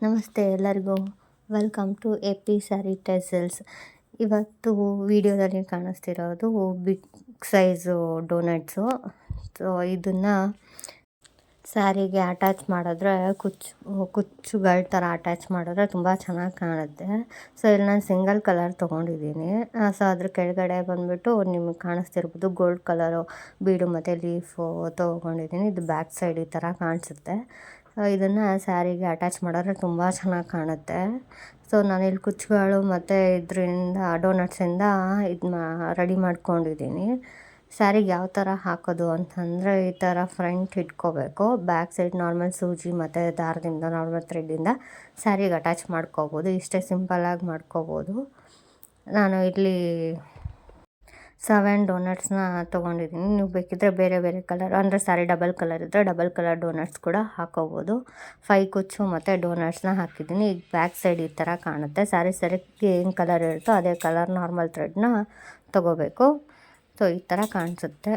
ನಮಸ್ತೆ ಎಲ್ಲರಿಗೂ. Welcome to A P sari tassels. ಇವತ್ತು ವಿಡಿಯೋದಲ್ಲಿ ಕಾಣಿಸ್ತಿರೋದು ಬಿಗ್ ಸೈಜು ಡೋನಟ್ಸು. ಸೊ ಇದನ್ನು ಸ್ಯಾರಿಗೆ ಅಟ್ಯಾಚ್ ಮಾಡಿದ್ರೆ ಕುಚ್ಚುಗಳ ಥರ ಅಟ್ಯಾಚ್ ಮಾಡಿದ್ರೆ ತುಂಬ ಚೆನ್ನಾಗಿ ಕಾಣುತ್ತೆ. ಸೊ ಇಲ್ಲಿ ನಾನು ಸಿಂಗಲ್ ಕಲರ್ ತೊಗೊಂಡಿದ್ದೀನಿ. ಸೊ ಅದ್ರ ಕೆಳಗಡೆ ಬಂದುಬಿಟ್ಟು ನಿಮಗೆ ಕಾಣಿಸ್ತಿರ್ಬೋದು ಗೋಲ್ಡ್ ಕಲರು ಬೀಡು ಮತ್ತು ಲೀಫು ತೊಗೊಂಡಿದ್ದೀನಿ. ಇದು ಬ್ಯಾಕ್ ಸೈಡ್ ಈ ಥರ ಕಾಣಿಸುತ್ತೆ. ಇದನ್ನು ಸ್ಯಾರಿಗೆ ಅಟ್ಯಾಚ್ ಮಾಡಿದ್ರೆ ತುಂಬ ಚೆನ್ನಾಗಿ ಕಾಣುತ್ತೆ. ಸೊ ನಾನಿಲ್ಲಿ ಕುಚ್ಚುಗಳು ಮತ್ತು ಇದರಿಂದ ಡೋನಟ್ಸಿಂದ ರೆಡಿ ಮಾಡ್ಕೊಂಡಿದ್ದೀನಿ. ಸ್ಯಾರಿಗೆ ಯಾವ ಥರ ಹಾಕೋದು ಅಂತಂದರೆ ಈ ಥರ ಫ್ರಂಟ್ ಇಟ್ಕೋಬೇಕು. ಬ್ಯಾಕ್ ಸೈಡ್ ನಾರ್ಮಲ್ ಸೂಜಿ ಮತ್ತು ದಾರದಿಂದ ನಾರ್ಮಲ್ ಥ್ರೆಡ್ಡಿಂದ ಸ್ಯಾರಿಗೆ ಅಟ್ಯಾಚ್ ಮಾಡ್ಕೋಬೋದು. ಇಷ್ಟೇ ಸಿಂಪಲ್ಲಾಗಿ ಮಾಡ್ಕೋಬೋದು. ನಾನು ಇಲ್ಲಿ 7 ಡೋನಟ್ಸ್ನ ತೊಗೊಂಡಿದ್ದೀನಿ. ನೀವು ಬೇಕಿದ್ದರೆ ಬೇರೆ ಬೇರೆ ಕಲರ್ ಅಂದರೆ ಸ್ಯಾರಿ ಡಬಲ್ ಕಲರ್ ಇದ್ದರೆ ಡಬಲ್ ಕಲರ್ ಡೋನಟ್ಸ್ ಕೂಡ ಹಾಕೋಬೋದು. 5 ಕುಚ್ಚು ಮತ್ತು ಡೋನಟ್ಸ್ನ ಹಾಕಿದ್ದೀನಿ. ಈಗ ಬ್ಯಾಕ್ ಸೈಡ್ ಈ ಥರ ಕಾಣುತ್ತೆ. ಸ್ಯಾರಿಗೆ ಏನು ಕಲರ್ ಇರುತ್ತೋ ಅದೇ ಕಲರ್ ನಾರ್ಮಲ್ ಥ್ರೆಡ್ನ ತೊಗೋಬೇಕು. ಸೊ ಈ ಥರ ಕಾಣಿಸುತ್ತೆ.